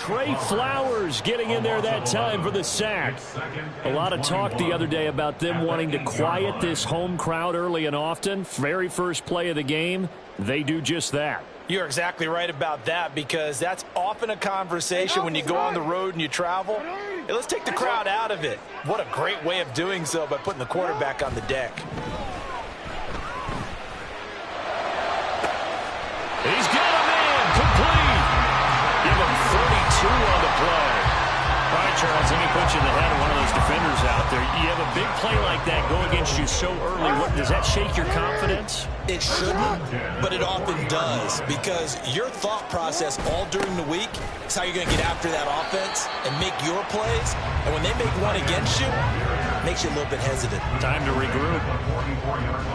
Trey Flowers getting in there that time for the sack. A lot of talk the other day about them wanting to quiet this home crowd early and often. Very first play of the game, they do just that. You're exactly right about that, because that's often a conversation when you go on the road and you travel. Hey, let's take the crowd out of it. What a great way of doing so by putting the quarterback on the deck. He's got a man complete. Give him 32 on the play. All right, Charles, let me put you in the head of one of those defenders out there. You have a big play like that go against you so early. Does that shake your confidence? It shouldn't, but it often does, because your thought process all during the week is how you're going to get after that offense and make your plays. And when they make one against you, it makes you a little bit hesitant. Time to regroup.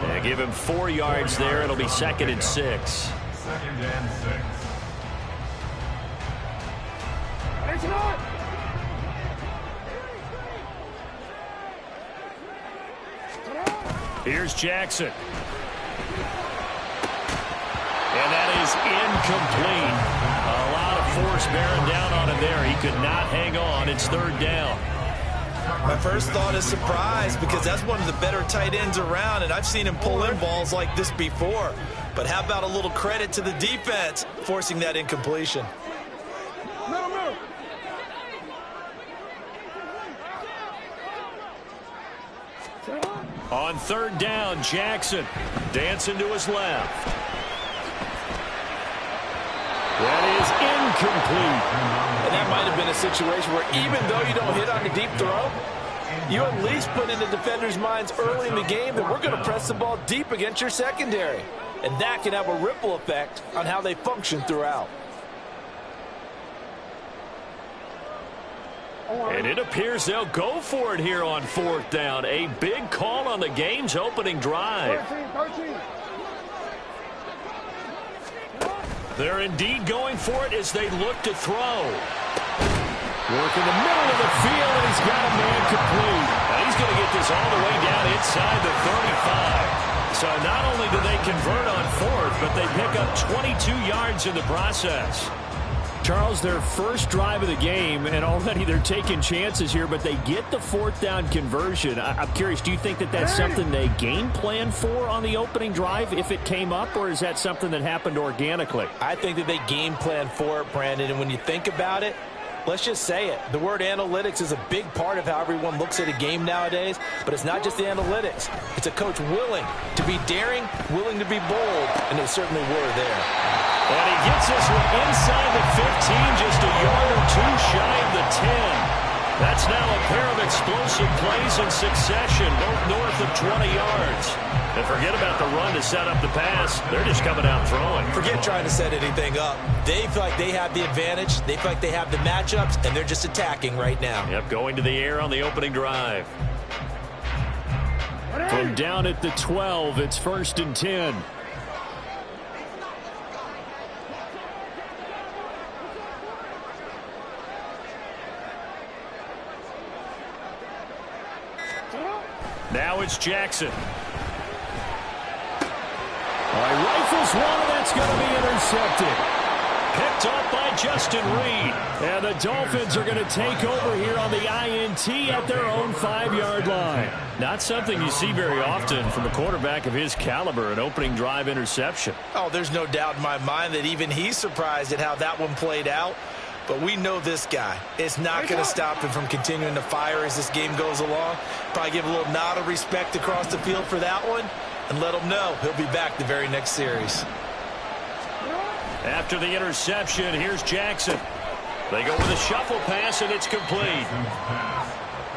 Yeah, give him 4 yards there. It'll be 2nd and 6. 2nd and 6. Here's Jackson. And that is incomplete. A lot of force bearing down on him there. He could not hang on. It's 3rd down. My first thought is surprise, because that's one of the better tight ends around, and I've seen him pull in balls like this before. But how about a little credit to the defense forcing that incompletion? On 3rd down, Jackson dancing to his left. That is incomplete. And that might have been a situation where even though you don't hit on the deep throw, you at least put in the defender's minds early in the game that we're going to press the ball deep against your secondary. And that can have a ripple effect on how they function throughout. And it appears they'll go for it here on 4th down. A big call on the game's opening drive. 13. They're indeed going for it as they look to throw. Work in the middle of the field, and he's got a man complete. Now he's going to get this all the way down inside the 35. So not only do they convert on 4th, but they pick up 22 yards in the process. Charles, their first drive of the game, and already they're taking chances here, but they get the 4th down conversion. I'm curious, do you think that that's something they game plan for on the opening drive if it came up, or is that something that happened organically? I think that they game plan for it, Brandon, and when you think about it, let's just say it. The word analytics is a big part of how everyone looks at a game nowadays, but it's not just the analytics. It's a coach willing to be daring, willing to be bold, and they certainly were there. And he gets this one inside the 15, just a yard or 2 shy of the 10. That's now a pair of explosive plays in succession, both north of 20 yards. And forget about the run to set up the pass. They're just coming out throwing. Forget trying to set anything up. They feel like they have the advantage. They feel like they have the matchups, and they're just attacking right now. Yep, going to the air on the opening drive. From down at the 12, it's 1st and 10. Now it's Jackson. All right, rifles one, and that's going to be intercepted. Picked up by Justin Reed. And the Dolphins are going to take over here on the INT at their own 5-yard line. Not something you see very often from a quarterback of his caliber, an opening drive interception. Oh, there's no doubt in my mind that even he's surprised at how that one played out. But we know this guy is not going to stop him from continuing to fire as this game goes along. Probably give a little nod of respect across the field for that one and let him know he'll be back the very next series. After the interception, here's Jackson. They go with a shuffle pass, and it's complete.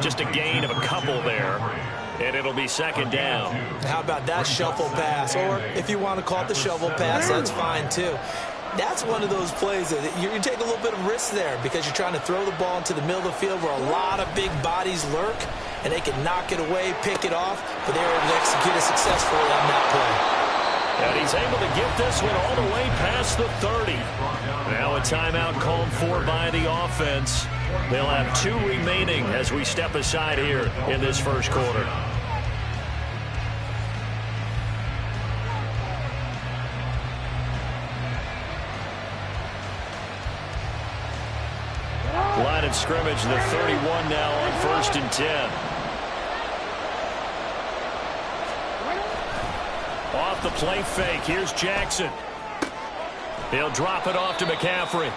Just a gain of a couple there, and it'll be 2nd down. How about that shuffle pass? Or if you want to call it the shovel pass, that's fine too. That's one of those plays that you take a little bit of risk there because you're trying to throw the ball into the middle of the field where a lot of big bodies lurk, and they can knock it away, pick it off, but they're able to execute it successfully on that play. And he's able to get this one all the way past the 30. Now a timeout called for by the offense. They'll have 2 remaining as we step aside here in this first quarter. Line of scrimmage, the 31 now on 1st and 10. Off the play fake, here's Jackson. He'll drop it off to McCaffrey.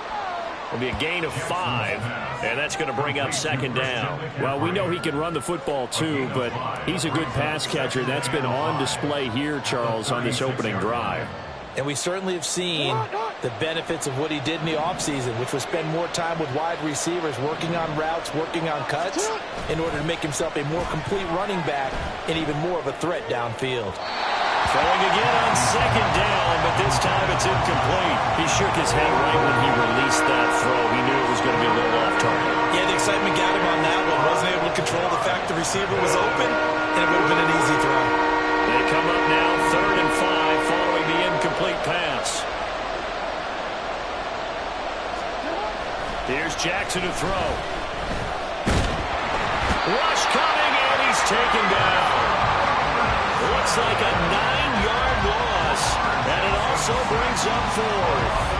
It'll be a gain of 5, and that's going to bring up 2nd down. Well, we know he can run the football too, but he's a good pass catcher. That's been on display here, Charles, on this opening drive. And we certainly have seen the benefits of what he did in the offseason, which was spend more time with wide receivers, working on routes, working on cuts, in order to make himself a more complete running back and even more of a threat downfield. Throwing again on 2nd down, but this time it's incomplete. He shook his head right when he released that throw. He knew it was going to be a little off target. Yeah, the excitement got him on that one. Wasn't able to control the fact the receiver was open, and it would have been an easy throw. They come up now 3rd and 5 following the incomplete pass. Here's Jackson to throw. Rush coming, and he's taken down. Looks like a 9-yard loss, and it also brings up 4th.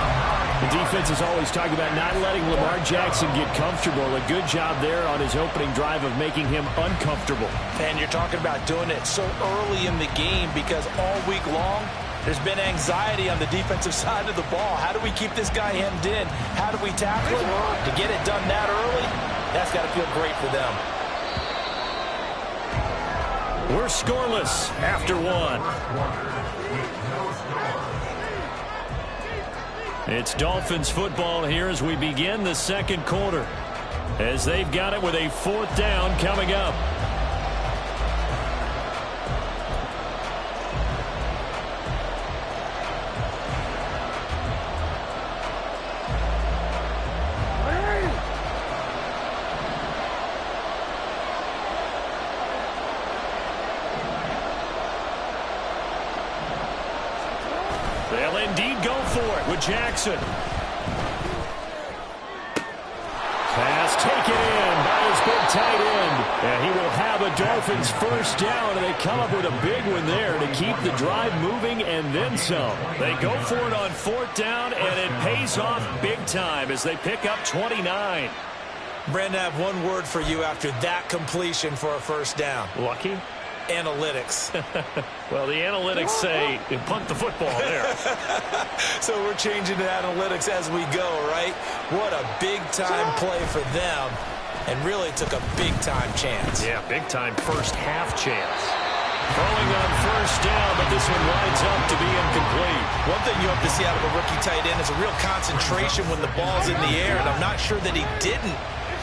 The defense is always talking about not letting Lamar Jackson get comfortable. A good job there on his opening drive of making him uncomfortable. And you're talking about doing it so early in the game because all week long, there's been anxiety on the defensive side of the ball. How do we keep this guy hemmed in? How do we tackle him? To get it done that early, that's got to feel great for them. We're scoreless after 1. It's Dolphins football here as we begin the 2nd quarter, as they've got it with a 4th down coming up. They'll indeed go for it with Jackson. Pass taken in by his big tight end. And he will have a Dolphins 1st down, and they come up with a big one there to keep the drive moving and then some. They go for it on 4th down, and it pays off big time as they pick up 29. Brandon, I have one word for you after that completion for a 1st down. Lucky? Analytics. Well, the analytics say you punt the football there. So we're changing to analytics as we go, right? What a big-time play for them, and really took a big-time chance. Yeah, big-time first half chance. Throwing on 1st down, but this one lines up to be incomplete. One thing you hope to see out of a rookie tight end is a real concentration when the ball's in the air, and I'm not sure that he didn't.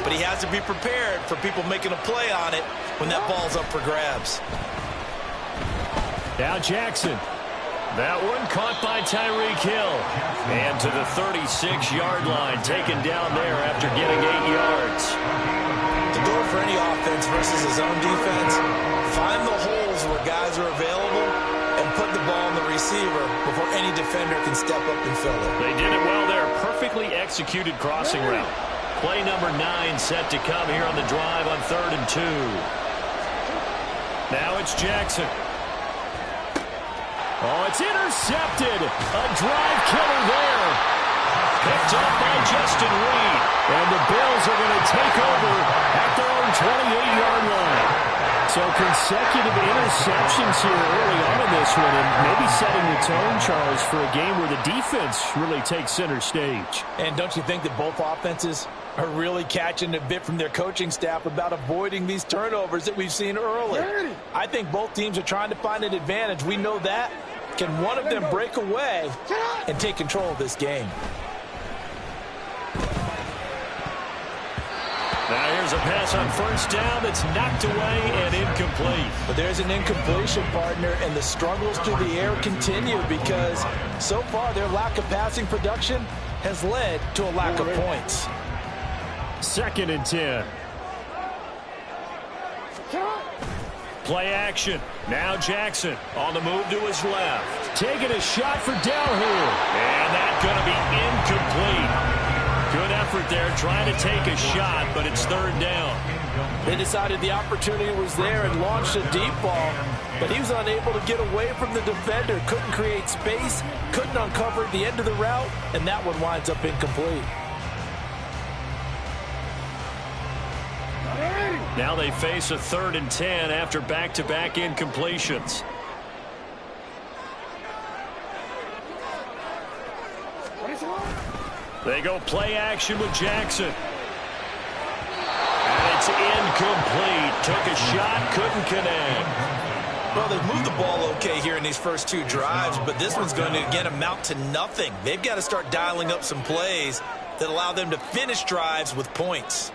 But he has to be prepared for people making a play on it when that ball's up for grabs. Now Jackson. That one caught by Tyreek Hill. And to the 36-yard line, taken down there after getting 8 yards. The door for any offense versus his own defense, find the holes where guys are available and put the ball on the receiver before any defender can step up and fill it. They did it well there. Perfectly executed crossing route. Play number 9 set to come here on the drive on 3rd and 2. Now it's Jackson. Oh, it's intercepted. A drive killer there. Picked up by Justin Reed. And the Bills are going to take over at their own 28-yard line. So consecutive interceptions here early on in this one, and maybe setting the tone, Charles, for a game where the defense really takes center stage. And don't you think that both offenses are really catching a bit from their coaching staff about avoiding these turnovers that we've seen early? I think both teams are trying to find an advantage. We know that. Can one of them break away and take control of this game? Now here's a pass on 1st down that's knocked away and incomplete. But there's an incompletion, partner, and the struggles through the air continue because so far their lack of passing production has led to a lack of points. 2nd and 10. Play action. Now Jackson on the move to his left. Taking a shot for downhill. And that's going to be incomplete. Good effort there trying to take a shot, but it's 3rd down. They decided the opportunity was there and launched a deep ball, but he was unable to get away from the defender. Couldn't create space, couldn't uncover the end of the route, and that one winds up incomplete. Now they face a 3rd and 10 after back-to-back incompletions. They go play action with Jackson. And it's incomplete. Took a shot, couldn't connect. Well, they've moved the ball okay here in these first 2 drives, but this one's going to, again, amount to nothing. They've got to start dialing up some plays that allow them to finish drives with points.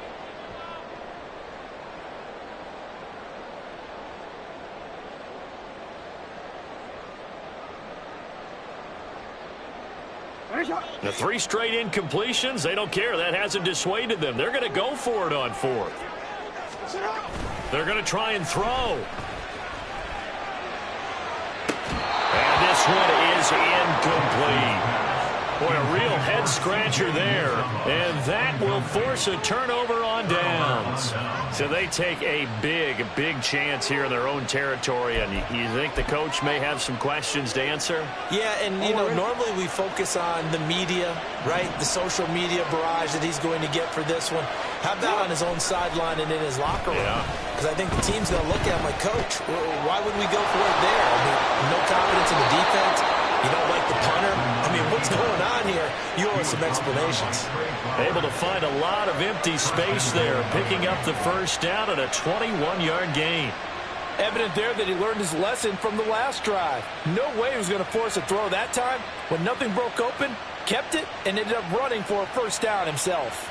The 3 straight incompletions, they don't care. That hasn't dissuaded them. They're going to go for it on 4th. They're going to try and throw. And this one is incomplete. Boy, a real head-scratcher there. And that will force a turnover on downs. So they take a big chance here in their own territory. And you think the coach may have some questions to answer? Yeah, and, you know, normally we focus on the media, right? The social media barrage that he's going to get for this one. How about on his own sideline and in his locker room? Because I think the team's going to look at him like, Coach, why would we go for it there? I mean, no confidence in the defense. You don't like the punter? I mean, what's going on here? You owe us some explanations. Able to find a lot of empty space there, picking up the first down at a 21-yard gain. Evident there that he learned his lesson from the last drive. No way he was going to force a throw that time. When nothing broke open, kept it, and ended up running for a first down himself.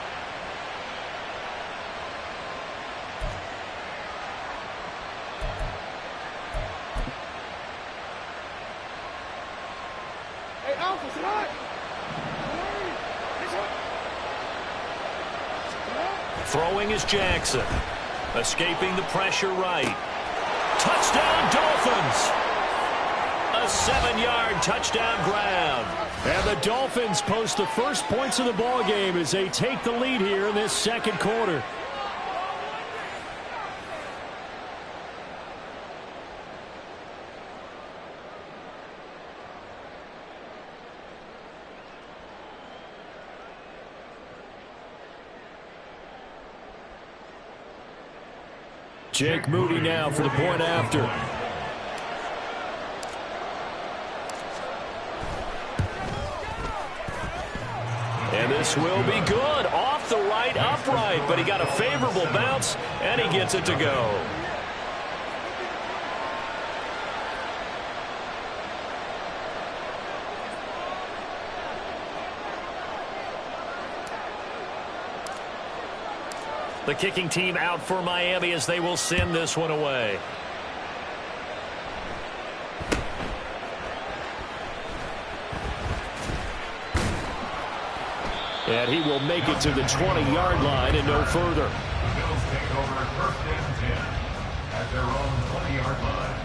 Throwing is Jackson. Escaping the pressure right. Touchdown, Dolphins! A 7-yard touchdown grab. And the Dolphins post the first points of the ball game as they take the lead here in this second quarter. Jake Moody now for the point after. And this will be good. Off the right upright, but he got a favorable bounce, and he gets it to go. The kicking team out for Miami as they will send this one away. And he will make it to the 20-yard line and no further. The Bills take over 1st and 10 at their own 20-yard line.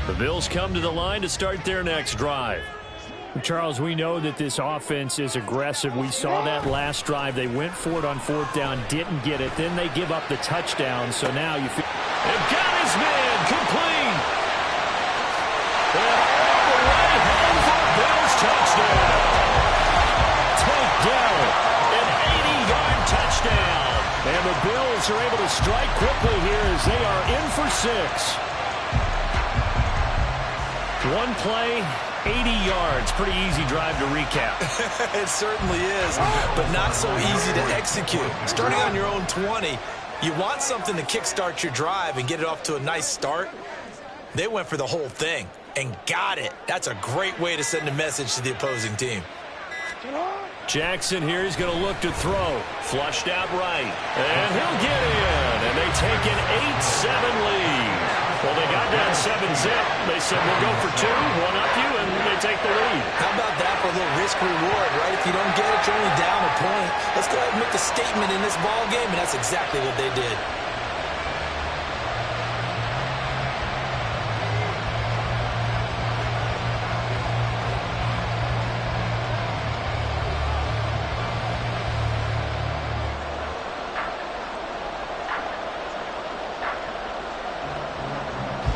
The Bills come to the line to start their next drive. Charles, we know that this offense is aggressive. We saw that last drive. They went for it on 4th down, didn't get it. Then they give up the touchdown. So now you feel... They've got his man complete. And all the way home for a Bills touchdown. Take down an 80-yard touchdown. And the Bills are able to strike quickly here as they are in for 6. One play, 80 yards. Pretty easy drive to recap. It certainly is, but not so easy to execute. Starting on your own 20, you want something to kickstart your drive and get it off to a nice start. They went for the whole thing and got it. That's a great way to send a message to the opposing team. Jackson here is going to look to throw. Flushed out right. And he'll get in. And they take an 8-7 lead. Well, they got down 7-zip. They said, we'll go for 2, one up you, and they take the lead. How about that for a little risk-reward, right? If you don't get it, you're only down a point. Let's go ahead and make a statement in this ball game, and that's exactly what they did.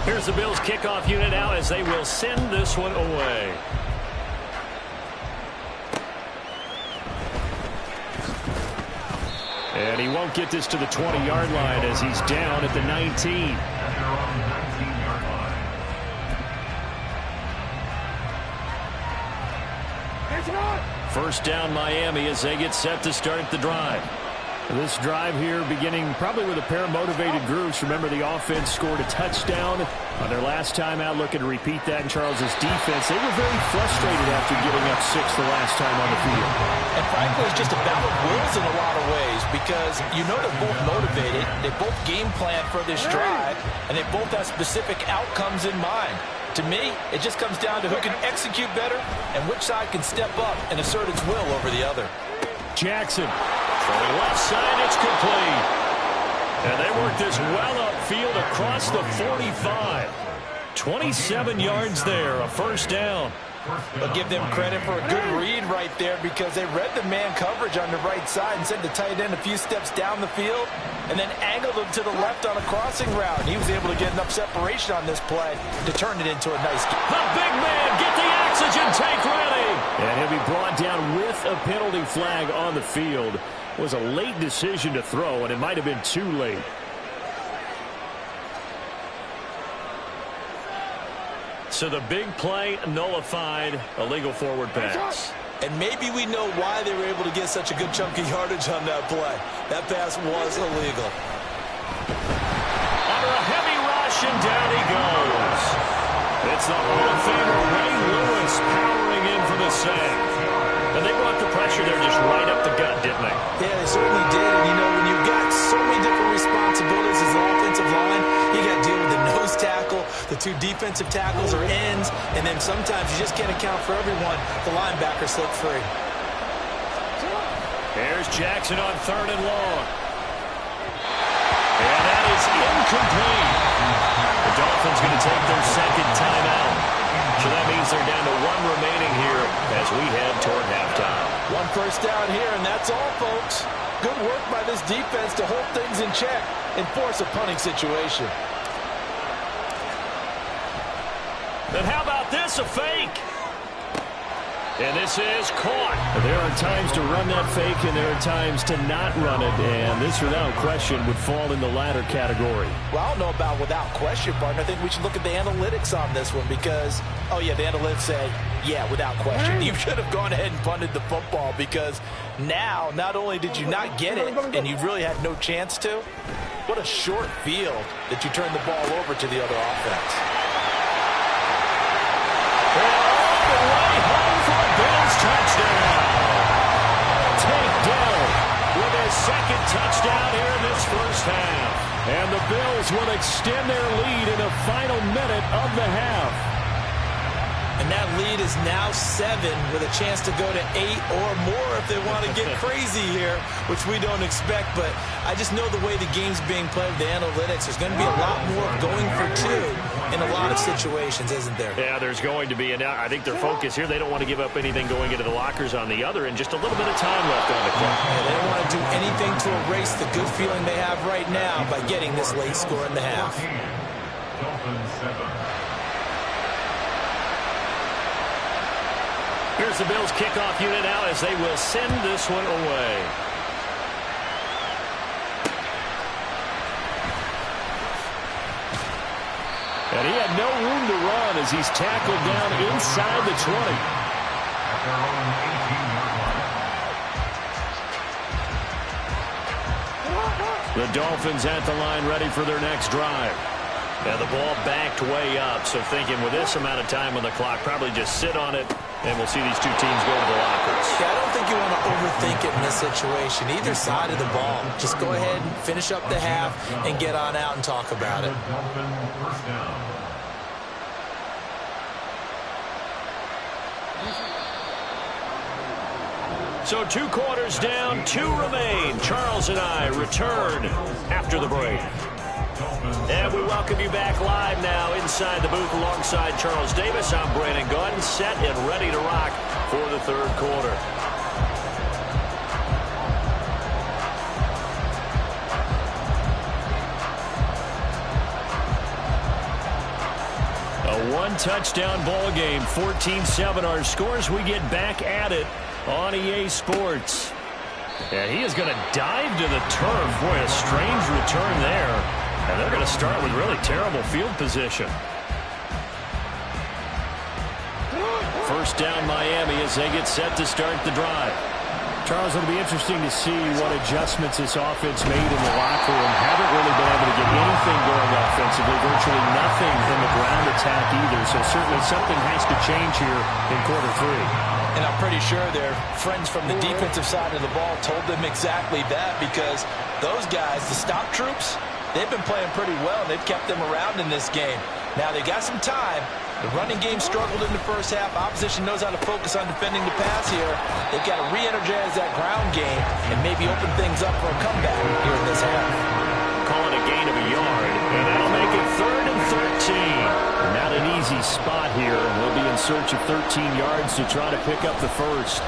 Here's the Bills kickoff unit now as they will send this one away. And he won't get this to the 20-yard line as he's down at the 19. First down Miami as they get set to start the drive. This drive here beginning probably with a pair of motivated groups. Remember, the offense scored a touchdown on their last time out, looking to repeat that in Charles' defense. They were very frustrated after giving up 6 the last time on the field. And frankly, it's just a battle of wills in a lot of ways because you know they're both motivated. They both game plan for this drive, and they both have specific outcomes in mind. To me, it just comes down to who can execute better and which side can step up and assert its will over the other. Jackson throwing left side, it's complete. And they work this well upfield across the 45. 27 yards there, a first down. I'll give them credit for a good read right there because they read the man coverage on the right side and sent the tight end a few steps down the field and then angled him to the left on a crossing route. And he was able to get enough separation on this play to turn it into a nice game. The big man, get the oxygen tank ready. And he'll be brought down with a penalty flag on the field. It was a late decision to throw, and it might have been too late. So the big play nullified, illegal forward pass. And maybe we know why they were able to get such a good chunk of yardage on that play. That pass was illegal. Under a heavy rush, and down he goes. It's the Hall of Famer Ray Lewis powering in for the sack. And they brought the pressure there just right up the gut, didn't they? Yeah, they certainly did. And, you know, when you've got so many different responsibilities as an offensive line, you got to deal with the nose tackle, the 2 defensive tackles or ends, and then sometimes you just can't account for everyone. The linebacker slipped free. Here's Jackson on 3rd and long. And that is incomplete. The Dolphins going to take their second timeout. So that means they're down to 1 remaining here as we head toward halftime. 1 first down here, and that's all, folks. Good work by this defense to hold things in check and force a punting situation. Then how about this, a fake? And this is caught. There are times to run that fake, and there are times to not run it, and this, without question, would fall in the latter category. Well, I don't know about without question, partner. I think we should look at the analytics on this one because, oh, yeah, the analytics say, yeah, without question. You should have gone ahead and punted the football because now, not only did you not get it, and you really had no chance to, what a short field that you turned the ball over to the other offense. Touchdown. Take down with his second touchdown here in this first half. And the Bills will extend their lead in the final minute of the half. And that lead is now 7 with a chance to go to 8 or more if they want to get crazy here, which we don't expect. But I just know the way the game's being played with the analytics, there's going to be a lot more going for 2 in a lot of situations, isn't there? Yeah, there's going to be. And I think their focus here, they don't want to give up anything going into the lockers on the other, and just a little bit of time left on the clock. Yeah, they don't want to do anything to erase the good feeling they have right now by getting this late score in the half. Dolphins 7. Here's the Bills kickoff unit now as they will send this one away. And he had no room to run as he's tackled down inside the 20. At their own 18-yard line. The Dolphins at the line ready for their next drive. And the ball backed way up, so thinking with this amount of time on the clock, probably just sit on it, and we'll see these 2 teams go to the lockers. Yeah, I don't think you want to overthink it in this situation. Either side of the ball. Just go ahead and finish up the half and get on out and talk about it. Dolphin first down. So 2 quarters down, 2 remain. Charles and I return after the break. And we welcome you back live now inside the booth alongside Charles Davis. I'm Brandon Gaudin, set and ready to rock for the 3rd quarter. one-touchdown ball game. 14-7 our scores. We get back at it on EA Sports. Yeah, he is going to dive to the turf. Boy, a strange return there. And they're going to start with really terrible field position. First down Miami as they get set to start the drive. Charles, it'll be interesting to see what adjustments this offense made in the locker room. Haven't really been able to get anything going offensively, virtually nothing in the ground attack either. So certainly something has to change here in quarter three. And I'm pretty sure their friends from the defensive side of the ball told them exactly that, because those guys, the stop troops, they've been playing pretty well. They've kept them around in this game. Now they got some time. The running game struggled in the first half. Opposition knows how to focus on defending the pass here. They've got to re-energize that ground game and maybe open things up for a comeback here in this half. Call it a gain of a yard, and that'll make it 3rd and 13. Not an easy spot here. We'll be in search of 13 yards to try to pick up the first.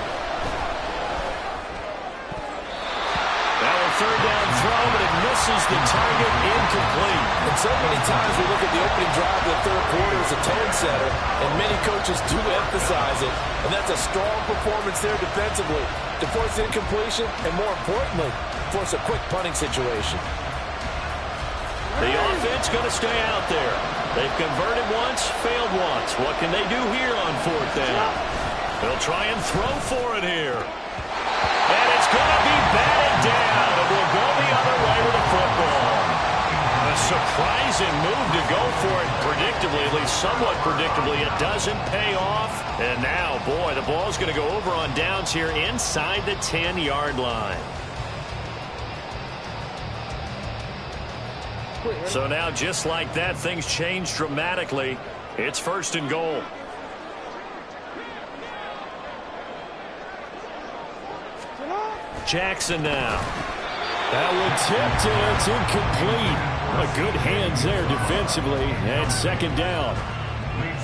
Third down throw, but it misses the target, incomplete. And so many times we look at the opening drive of the third quarter as a tone setter, and many coaches do emphasize it. And that's a strong performance there defensively to force incompletion and, more importantly, force a quick punting situation. The offense going to stay out there. They've converted once, failed once. What can they do here on 4th down? They'll try and throw for it here. And it's going to be batted down. It will go the other way with the football. A surprising move to go for it predictably, at least somewhat predictably. It doesn't pay off. And now, boy, the ball's going to go over on downs here inside the 10-yard line. So now, just like that, things change dramatically. It's 1st and goal. Jackson now. That one tipped, and it's incomplete. Good hands there defensively, and 2nd down.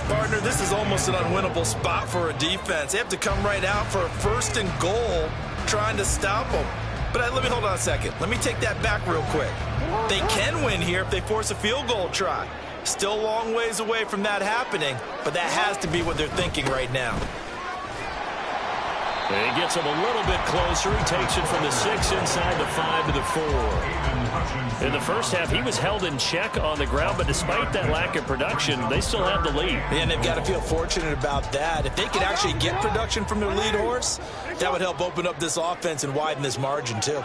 Partner, this is almost an unwinnable spot for a defense. They have to come right out for a 1st and goal trying to stop them. But let me hold on a second. Let me take that back real quick. They can win here if they force a field goal try. Still a long ways away from that happening, but that has to be what they're thinking right now. He gets him a little bit closer. He takes it from the 6 inside the 5 to the 4. In the first half, he was held in check on the ground, but despite that lack of production, they still have the lead. And they've got to feel fortunate about that. If they could actually get production from their lead horse, that would help open up this offense and widen this margin too.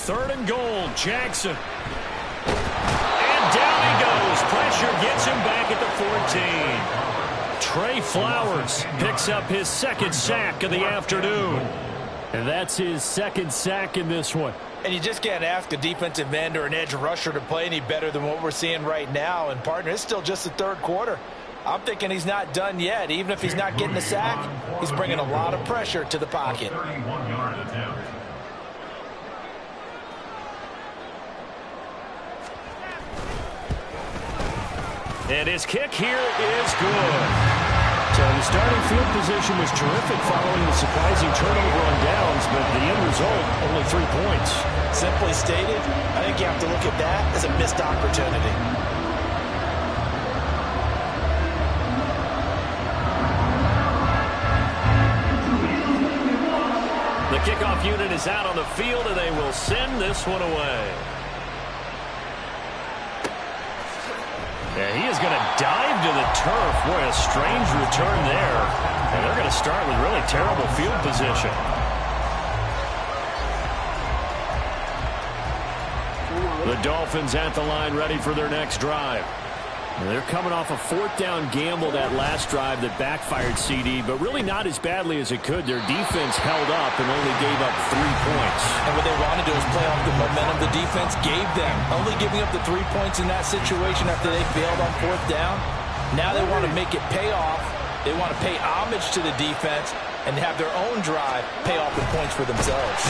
3rd and goal, Jackson. And down he goes. Pressure gets him back at the 14. Trey Flowers picks up his 2nd sack of the afternoon. And that's his 2nd sack in this one. And you just can't ask a defensive end or an edge rusher to play any better than what we're seeing right now. And, partner, it's still just the 3rd quarter. I'm thinking he's not done yet. Even if he's not getting a sack, he's bringing a lot of pressure to the pocket. 31-yard attempt. And his kick here is good. So the starting field position was terrific following the surprising turnover on downs, but the end result, only 3 points. Simply stated, I think you have to look at that as a missed opportunity. The kickoff unit is out on the field, and they will send this one away. Yeah, he is going to dive to the turf. Boy, a strange return there. And they're going to start with really terrible field position. The Dolphins at the line ready for their next drive. They're coming off a 4th down gamble that last drive that backfired CD, but really not as badly as it could. Their defense held up and only gave up 3 points. And what they want to do is play off the momentum the defense gave them. Only giving up the 3 points in that situation after they failed on 4th down. Now they want to make it pay off. They want to pay homage to the defense and have their own drive pay off in points for themselves.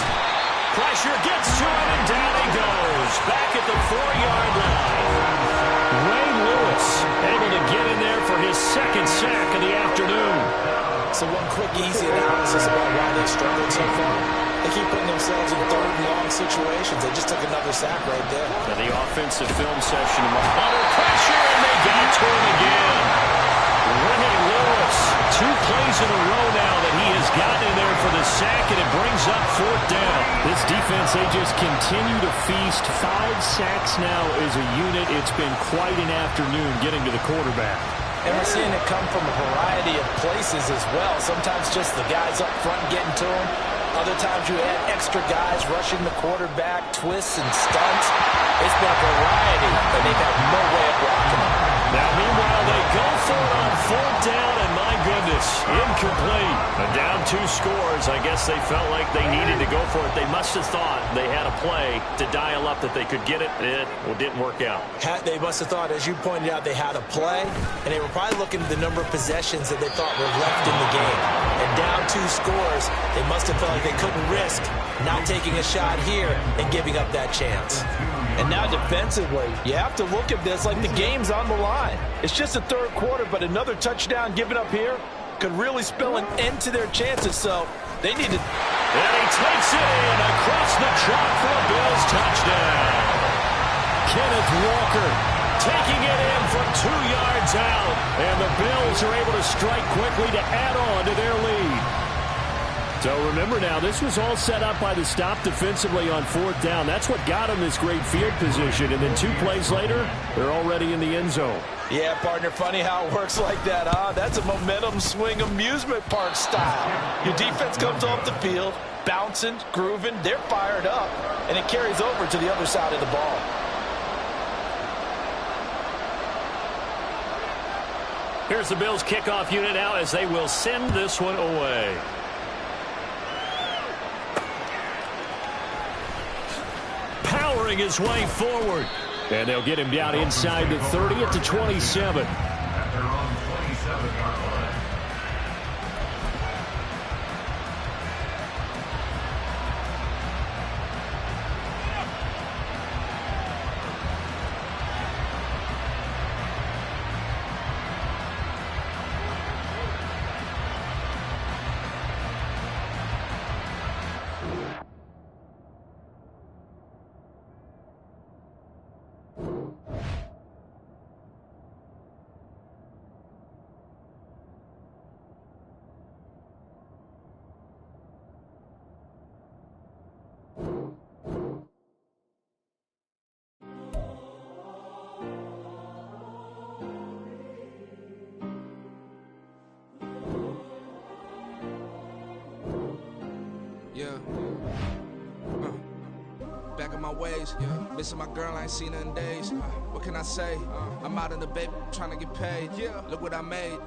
Pressure gets to him, and down he goes. Back at the 4-yard line. Ray Lewis able to get in there for his 2nd sack of the afternoon. So one quick, easy analysis about why they struggled so far. They keep putting themselves in 3rd and long situations. They just took another sack right there. And the offensive film session under pressure, and they they got to him again. Renee Lewis, 2 plays in a row now that he has gotten in there for the sack, and it brings up 4th down. This defense, they just continue to feast. 5 sacks now as a unit. It's been quite an afternoon getting to the quarterback. And we're seeing it come from a variety of places as well. Sometimes just the guys up front getting to him. Other times you add extra guys rushing the quarterback, twists and stunts. It's been a variety, and they've had no way of blocking him. Now, meanwhile, they go for it on 4th down, and my goodness, incomplete. A down 2 scores. I guess they felt like they needed to go for it. They must have thought they had a play to dial up that they could get it. It didn't work out. They must have thought, as you pointed out, they had a play, and they were probably looking at the number of possessions that they thought were left in the game. And down 2 scores, they must have felt like they couldn't risk not taking a shot here and giving up that chance. And now defensively, you have to look at this like the game's on the line. It's just the 3rd quarter, but another touchdown given up here could really spell an end to their chances, so they need to... And he takes it in across the chalk for a Bills touchdown. Kenneth Walker taking it in from 2 yards out, and the Bills are able to strike quickly to add on to their lead. So remember now, this was all set up by the stop defensively on 4th down. That's what got them this great field position. And then 2 plays later, they're already in the end zone. Yeah, partner, funny how it works like that, huh? That's a momentum swing amusement park style. Your defense comes off the field, bouncing, grooving, they're fired up, and it carries over to the other side of the ball. Here's the Bills kickoff unit now as they will send this one away. Powering his way forward. And they'll get him down inside the 30 at the 27. At their own 27-yard line. Yeah. Back in my ways. Yeah. Missing my girl, I ain't seen her in days. What can I say? I'm out in the baby, trying to get paid. Yeah. Look what I made.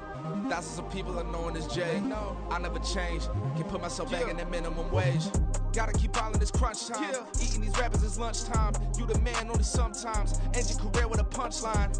Thousands of people are knowing this Jay. I never change. Can put myself back in that minimum wage. Gotta keep all in this crunch time. Eating these rappers is lunchtime. You the man only sometimes. End your career with a punchline.